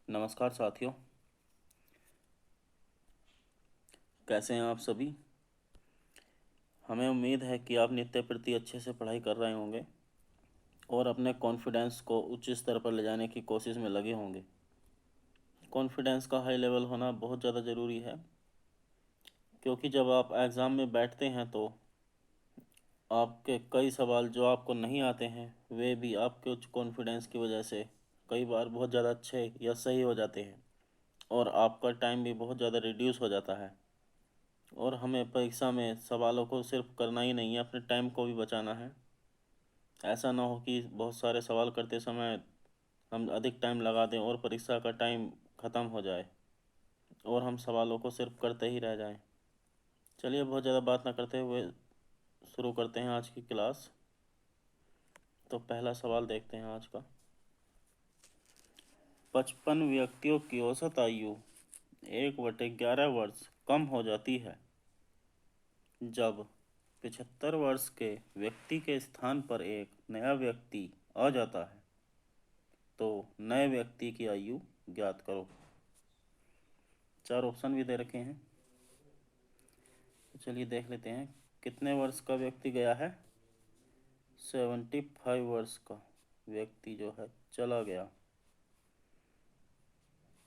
नमस्कार साथियों, कैसे हैं आप सभी। हमें उम्मीद है कि आप नित्य प्रति अच्छे से पढ़ाई कर रहे होंगे और अपने कॉन्फिडेंस को उच्च स्तर पर ले जाने की कोशिश में लगे होंगे। कॉन्फिडेंस का हाई लेवल होना बहुत ज़्यादा ज़रूरी है, क्योंकि जब आप एग्ज़ाम में बैठते हैं तो आपके कई सवाल जो आपको नहीं आते हैं वे भी आपके उच्च कॉन्फिडेंस की वजह से कई बार बहुत ज़्यादा अच्छे या सही हो जाते हैं और आपका टाइम भी बहुत ज़्यादा रिड्यूस हो जाता है। और हमें परीक्षा में सवालों को सिर्फ करना ही नहीं है, अपने टाइम को भी बचाना है। ऐसा ना हो कि बहुत सारे सवाल करते समय हम अधिक टाइम लगा दें और परीक्षा का टाइम ख़त्म हो जाए और हम सवालों को सिर्फ करते ही रह जाएं। चलिए बहुत ज़्यादा बात ना करते हुए शुरू करते हैं आज की क्लास। तो पहला सवाल देखते हैं आज का। 55 व्यक्तियों की औसत आयु 1/11 वर्ष कम हो जाती है जब 75 वर्ष के व्यक्ति के स्थान पर एक नया व्यक्ति आ जाता है। तो नए व्यक्ति की आयु ज्ञात करो। 4 ऑप्शन भी दे रखे हैं, तो चलिए देख लेते हैं। कितने वर्ष का व्यक्ति गया है? 75 वर्ष का व्यक्ति जो है चला गया।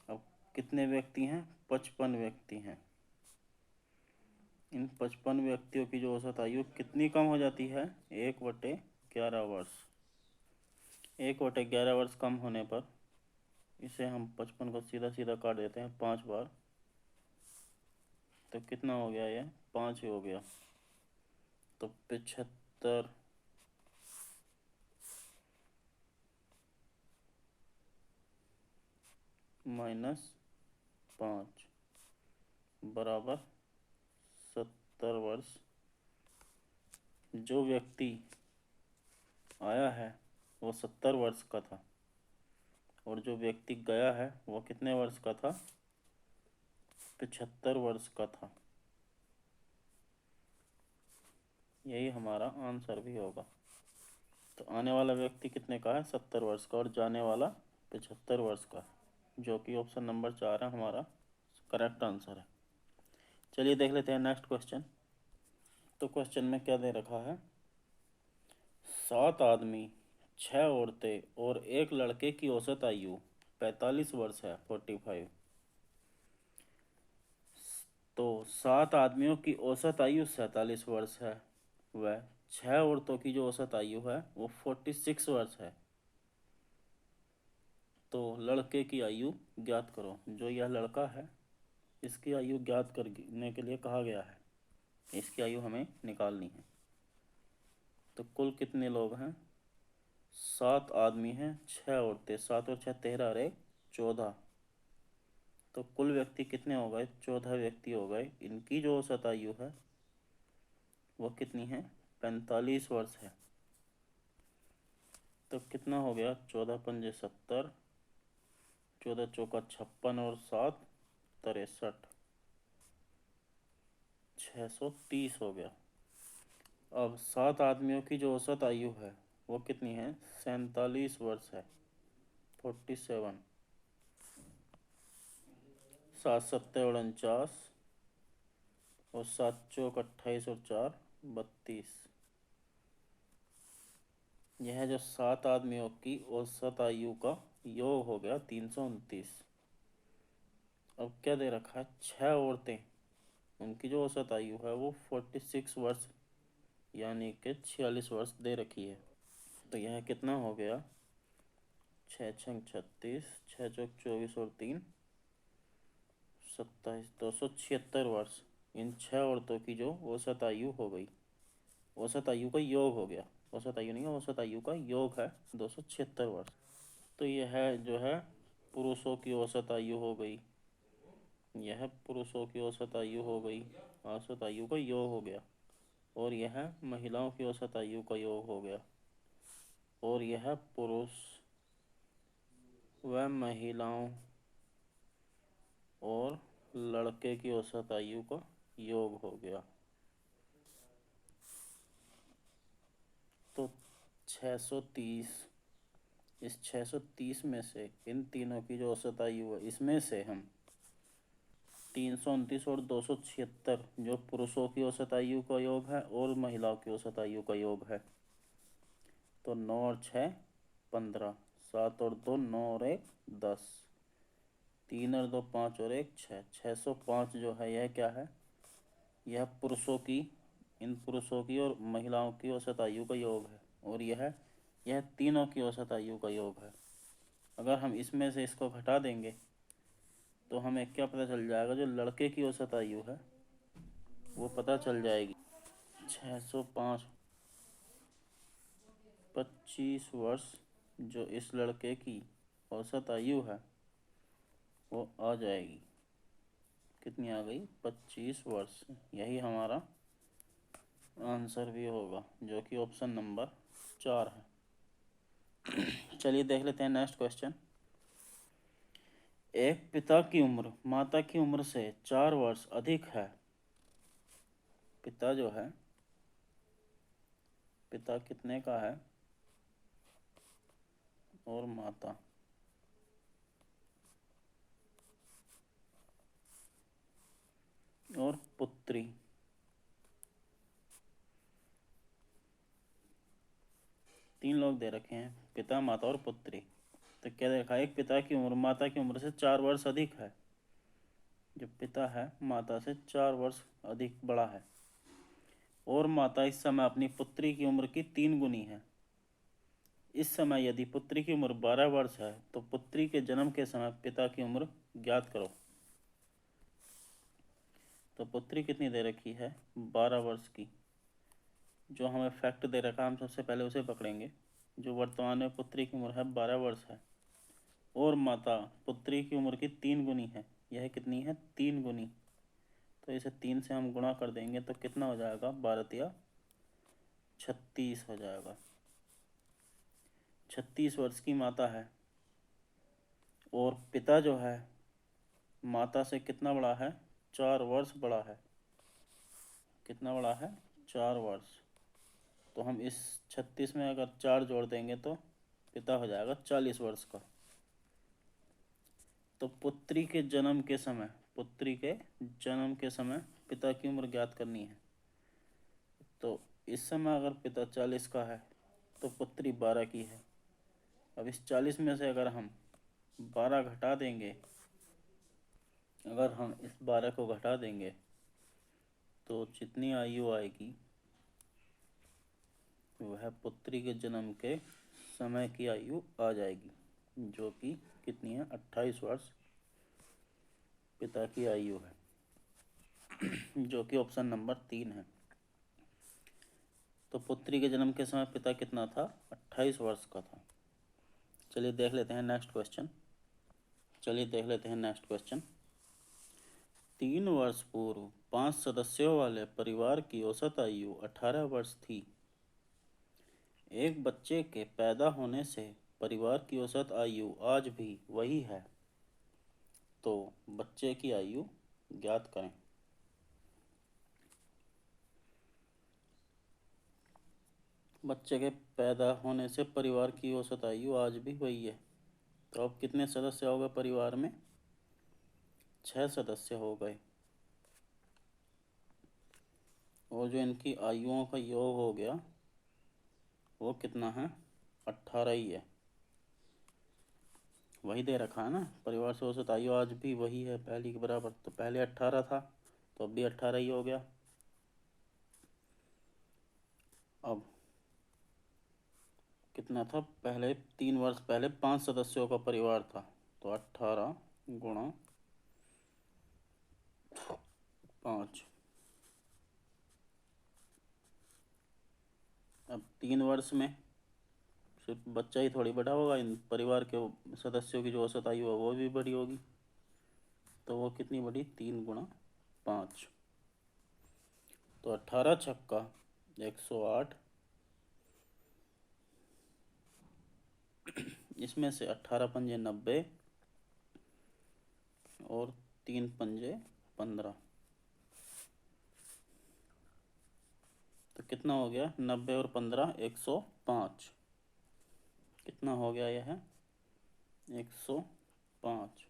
अब कितने व्यक्ति हैं? 55 व्यक्ति हैं। इन 55 व्यक्तियों की जो औसत आयु कितनी कम हो जाती है? 1/11 वर्ष। 1/11 वर्ष कम होने पर इसे हम 55 को सीधा सीधा काट देते हैं 5 बार। तो कितना हो गया? ये 5 ही हो गया। तो 75 -5 बराबर 70 वर्ष। जो व्यक्ति आया है वो 70 वर्ष का था और जो व्यक्ति गया है वो कितने वर्ष का था? 75 वर्ष का था। यही हमारा आंसर भी होगा। तो आने वाला व्यक्ति कितने का है? 70 वर्ष का, और जाने वाला 75 वर्ष का, जो कि ऑप्शन नंबर 4 है हमारा करेक्ट आंसर है। चलिए देख लेते हैं नेक्स्ट क्वेश्चन। तो क्वेश्चन में क्या दे रखा है? 7 आदमी, 6 औरतें और एक लड़के की औसत आयु 45 वर्ष है, 45। तो 7 आदमियों की औसत आयु 47 वर्ष है, वह 6 औरतों की जो औसत आयु है वो 46 वर्ष है। तो लड़के की आयु ज्ञात करो। जो यह लड़का है इसकी आयु ज्ञात करने के लिए कहा गया है, इसकी आयु हमें निकालनी है। तो कुल कितने लोग हैं? 7 आदमी हैं, 6 औरतें, 7 और 6 13 और 1 14। तो कुल व्यक्ति कितने हो गए? 14 व्यक्ति हो गए। इनकी जो औसत आयु है वो कितनी है? 45 वर्ष है। तो कितना हो गया? 14 पंजे 70, 14 चौका 56 और 7 63, 630 हो गया। अब 7 आदमियों की जो औसत आयु है वो कितनी है? 47 वर्ष है, 47। 7 सत्ते 49 और 7 चौक 28 और 4 32। यह जो 7 आदमियों की औसत आयु का योग हो गया 329। अब क्या दे रखा है? 6 औरतें, उनकी जो औसत आयु है वो 46 वर्ष यानी कि 46 वर्ष दे रखी है। तो यह कितना हो गया? 6 छंग 36, 6 चौक 24 और 3 27, 276 वर्ष। इन 6 औरतों की जो औसत आयु हो गई, औसत आयु का योग हो गया, औसत आयु नहीं है, औसत आयु का योग है 276 वर्ष। तो यह जो है पुरुषों की औसत आयु हो गई, यह पुरुषों की औसत आयु हो गई, औसत आयु का योग हो गया। और यह महिलाओं की औसत आयु का योग हो गया, और यह पुरुष व महिलाओं और लड़के की औसत आयु का योग हो गया। तो 630 इस 630 में से इन तीनों की जो औसत आयु है, इसमें से हम 329 और 276 जो पुरुषों की औसत आयु का योग है और महिलाओं की औसत आयु का योग है, तो 9 और 6 15, 7 और 2 9 और 1 10, 3 और 2 5 और 1 6, 605 जो है यह क्या है, यह पुरुषों की, इन पुरुषों की और महिलाओं की औसत आयु का योग है, और यह तीनों की औसत आयु का योग है। अगर हम इसमें से इसको घटा देंगे तो हमें क्या पता चल जाएगा, जो लड़के की औसत आयु है वो पता चल जाएगी। 605 25 वर्ष जो इस लड़के की औसत आयु है वो आ जाएगी, कितनी आ गई, 25 वर्ष। यही हमारा आंसर भी होगा, जो कि ऑप्शन नंबर 4 है। चलिए देख लेते हैं नेक्स्ट क्वेश्चन। एक पिता की उम्र माता की उम्र से 4 वर्ष अधिक है। पिता जो है, पिता कितने का है, और माता और पुत्री, तीन लोग दे रखे हैं, पिता माता और पुत्री। तो क्या देखा, एक पिता की उम्र माता की उम्र से 4 वर्ष अधिक है, जो पिता है माता से 4 वर्ष अधिक बड़ा है, और माता इस समय अपनी पुत्री की उम्र की 3 गुनी है। इस समय यदि पुत्री की उम्र 12 वर्ष है तो पुत्री के जन्म के समय पिता की उम्र ज्ञात करो। तो पुत्री कितनी दे रखी है, 12 वर्ष की। जो हमें फैक्ट दे रखा है हम सबसे पहले उसे पकड़ेंगे। जो वर्तमान में पुत्री की उम्र है 12 वर्ष है, और माता पुत्री की उम्र की 3 गुनी है। यह कितनी है, 3 गुनी। तो इसे 3 से हम गुणा कर देंगे तो कितना हो जाएगा, 12 या 36 हो जाएगा। 36 वर्ष की माता है, और पिता जो है माता से कितना बड़ा है, 4 वर्ष बड़ा है। कितना बड़ा है, 4 वर्ष। तो हम इस 36 में अगर 4 जोड़ देंगे तो पिता हो जाएगा 40 वर्ष का। तो पुत्री के जन्म के समय, पुत्री के जन्म के समय पिता की उम्र ज्ञात करनी है। तो इस समय अगर पिता 40 का है तो पुत्री 12 की है। अब इस 40 में से अगर हम 12 घटा देंगे, अगर हम इस 12 को घटा देंगे तो जितनी आयु आएगी वह पुत्री के जन्म के समय की आयु आ जाएगी, जो कि कितनी है, 28 वर्ष पिता की आयु है, जो कि ऑप्शन नंबर 3 है। तो पुत्री के जन्म के समय पिता कितना था, 28 वर्ष का था। चलिए देख लेते हैं नेक्स्ट क्वेश्चन। 3 वर्ष पूर्व 5 सदस्यों वाले परिवार की औसत आयु 18 वर्ष थी। एक बच्चे के पैदा होने से परिवार की औसत आयु आज भी वही है, तो बच्चे की आयु ज्ञात करें। बच्चे के पैदा होने से परिवार की औसत आयु आज भी वही है। तो अब कितने सदस्य हो गए परिवार में, 6 सदस्य हो गए, और जो इनकी आयुओं का योग हो गया वो कितना है, 18 ही है। वही दे रखा है ना, परिवार से औसत आयु आज भी वही है, पहले के बराबर। तो पहले 18 था तो अब भी 18 ही हो गया। अब कितना था, पहले 3 वर्ष पहले 5 सदस्यों का परिवार था, तो 18 गुणा 5। अब 3 वर्ष में सिर्फ बच्चा ही थोड़ी बड़ा होगा, इन परिवार के सदस्यों की जो औसत आयु है वो भी बड़ी होगी। तो वो कितनी बड़ी, 3 गुणा 5। तो 18 छक्का 108, इसमें से 18 पंजे 90 और 3 पंजे 15, तो कितना हो गया, 90 और 15 105। कितना हो गया यह? 105।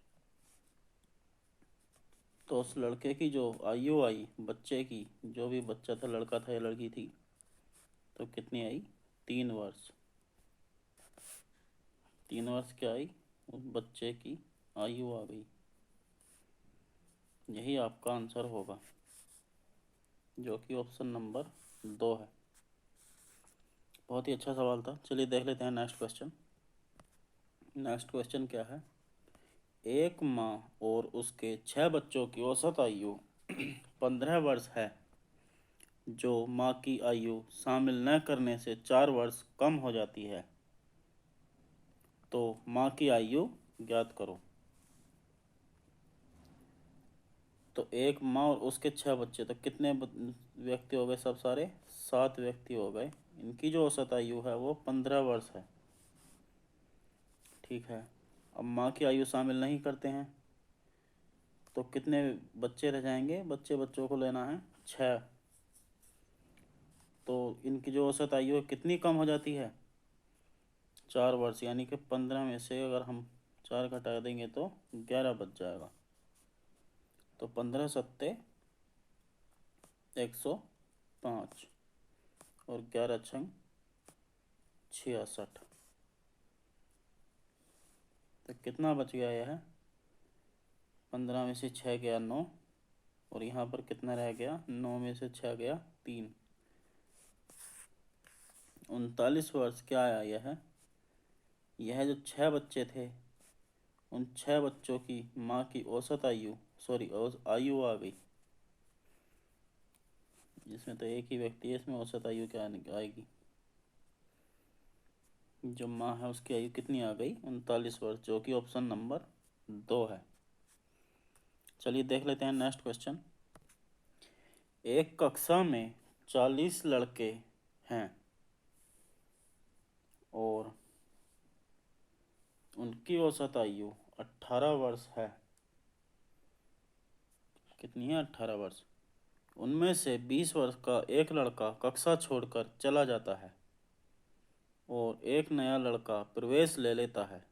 तो उस लड़के की जो आयु आई, बच्चे की, जो भी बच्चा था, लड़का था या लड़की थी, तो कितनी आई? 3 वर्ष। 3 वर्ष क्या आई? उस बच्चे की आयु आ गई। यही आपका आंसर होगा, जो कि ऑप्शन नंबर 2 है। बहुत ही अच्छा सवाल था। चलिए देख लेते हैं नेक्स्ट क्वेश्चन। नेक्स्ट क्वेश्चन क्या है? एक माँ और उसके 6 बच्चों की औसत आयु 15 वर्ष है, जो माँ की आयु शामिल न करने से 4 वर्ष कम हो जाती है, तो माँ की आयु ज्ञात करो। तो एक माँ और उसके 6 बच्चे, तो कितने व्यक्ति हो गए? सब सारे 7 व्यक्ति हो गए। इनकी जो औसत आयु है वो 15 वर्ष है। ठीक है। अब माँ की आयु शामिल नहीं करते हैं, तो कितने बच्चे रह जाएंगे? बच्चों को लेना है 6। तो इनकी जो औसत आयु है कितनी कम हो जाती है? 4 वर्ष। यानी कि 15 में से अगर हम 4 घटा देंगे तो 11 बच जाएगा। तो 15 सत्ते 105 और 11 छंग 66। तो कितना बच गया यह? 15 में से 6 गया 9, और यहाँ पर कितना रह गया? 9 में से 6 गया 3। 39 वर्ष क्या आया यह जो 6 बच्चे थे, उन 6 बच्चों की माँ की औसत आयु, आयु आ गई। जिसमें तो एक ही व्यक्ति है, इसमें औसत आयु क्या आएगी? जो माँ है उसकी आयु कितनी आ गई? 39 वर्ष, जो कि ऑप्शन नंबर 2 है। चलिए देख लेते हैं नेक्स्ट क्वेश्चन। एक कक्षा में 40 लड़के हैं और उनकी औसत आयु 18 वर्ष है। कितनी है? 18 वर्ष। उनमें से 20 वर्ष का एक लड़का कक्षा छोड़कर चला जाता है और एक नया लड़का प्रवेश ले लेता है,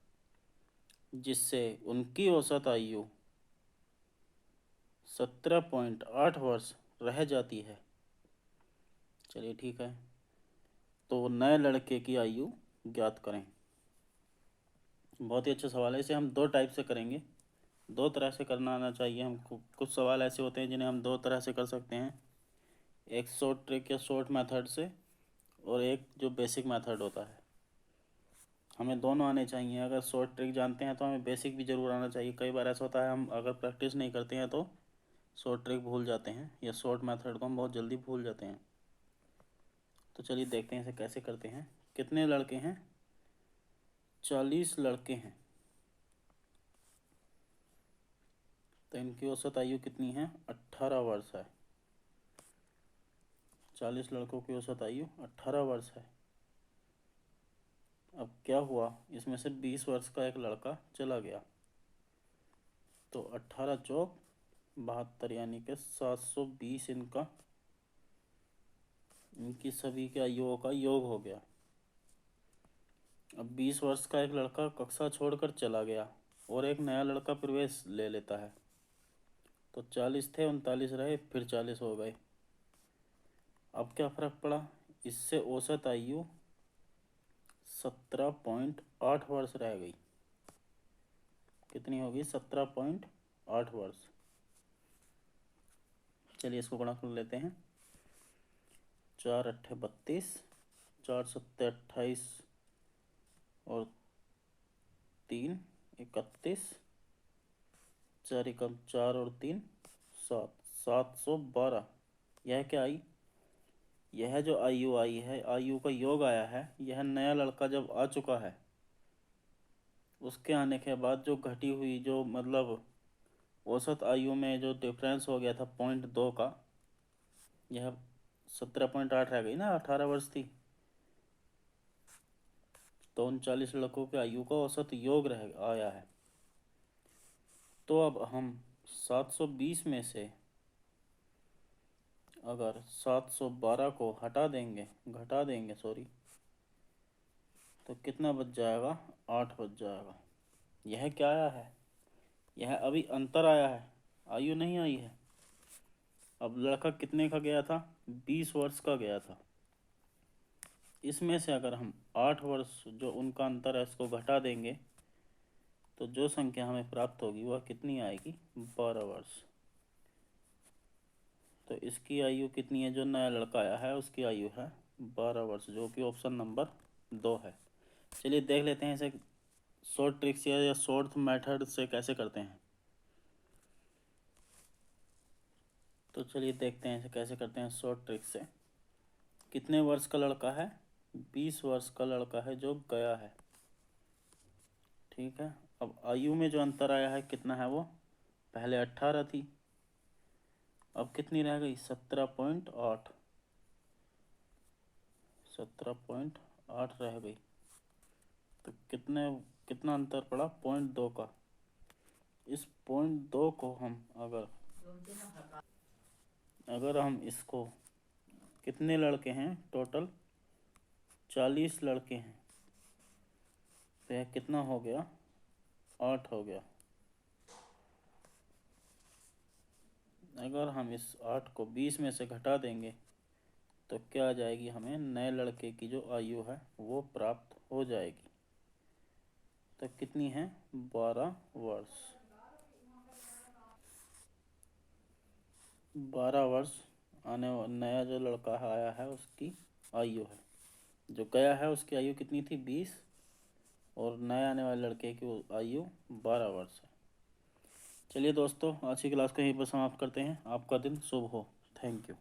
जिससे उनकी औसत आयु 17.8 वर्ष रह जाती है। चलिए ठीक है। तो नए लड़के की आयु ज्ञात करें। बहुत ही अच्छा सवाल है। इसे हम 2 टाइप से करेंगे। 2 तरह से करना आना चाहिए हमको। कुछ सवाल ऐसे होते हैं जिन्हें हम 2 तरह से कर सकते हैं, एक शॉर्ट ट्रिक या शॉर्ट मेथड से, और एक जो बेसिक मेथड होता है। हमें दोनों आने चाहिए। अगर शॉर्ट ट्रिक जानते हैं तो हमें बेसिक भी ज़रूर आना चाहिए। कई बार ऐसा होता है हम अगर प्रैक्टिस नहीं करते हैं तो शॉर्ट ट्रिक भूल जाते हैं, या शॉर्ट मेथड को हम बहुत जल्दी भूल जाते हैं। तो चलिए देखते हैं इसे कैसे करते हैं। कितने लड़के हैं? 40 लड़के हैं। तो इनकी औसत आयु कितनी है? 18 वर्ष है। 40 लड़कों की औसत आयु 18 वर्ष है। अब क्या हुआ? इसमें से 20 वर्ष का एक लड़का चला गया, तो 18 चौक 72, यानी कि 720 इनकी सभी के आयुओं का योग हो गया। अब 20 वर्ष का एक लड़का कक्षा छोड़कर चला गया और एक नया लड़का प्रवेश ले लेता है, तो 40 थे, 39 रहे, फिर 40 हो गए। अब क्या फर्क पड़ा? इससे औसत आयु 17.8 वर्ष रह गई। कितनी होगी? 17.8 वर्ष। चलिए इसको गुणा कर लेते हैं। 4 अट्ठे 32, 4 सत्ते 28 और 3 31, 4 एकम 4 और 3 7, 712। यह क्या आई? यह जो आयु आई है, आयु का योग आया है, यह नया लड़का जब आ चुका है उसके आने के बाद जो घटी हुई, जो मतलब औसत आयु में जो डिफरेंस हो गया था 0.2 का, यह 17.8 रह गई ना। 18 वर्ष थी, तो 39 लड़कों के आयु का औसत योग रह आया है। तो अब हम 720 में से अगर 712 को घटा देंगे, तो कितना बच जाएगा, 8 बच जाएगा। यह क्या आया है, यह अभी अंतर आया है, आयु नहीं आई है। अब लड़का कितने का गया था, 20 वर्ष का गया था। इसमें से अगर हम 8 वर्ष जो उनका अंतर है इसको घटा देंगे तो जो संख्या हमें प्राप्त होगी वह कितनी आएगी, 12 वर्ष। तो इसकी आयु कितनी है, जो नया लड़का आया है उसकी आयु है 12 वर्ष, जो कि ऑप्शन नंबर 2 है। चलिए देख लेते हैं इसे शॉर्ट ट्रिक्स या शॉर्ट मेथड से कैसे करते हैं। तो चलिए देखते हैं इसे कैसे करते हैं शॉर्ट ट्रिक से। कितने वर्ष का लड़का है, 20 वर्ष का लड़का है जो गया है, ठीक है। अब आयु में जो अंतर आया है कितना है, वो पहले 18 थी, अब कितनी रह गई, 17.8, 17.8 रह गई। तो कितना अंतर पड़ा, 0.2 का। इस 0.2 को हम अगर हम इसको, कितने लड़के हैं टोटल, 40 लड़के हैं, तो यह कितना हो गया, 8 हो गया। अगर हम इस 8 को 20 में से घटा देंगे तो क्या आ जाएगी, हमें नए लड़के की जो आयु है वो प्राप्त हो जाएगी। तो कितनी है, 12 वर्ष। 12 वर्ष आने नया जो लड़का आया है उसकी आयु है, जो गया है उसकी आयु कितनी थी, 20, और नए आने वाले लड़के की आयु 12 वर्ष है। चलिए दोस्तों, आज की क्लास को यहीं पर समाप्त करते हैं। आपका दिन शुभ हो। Thank you.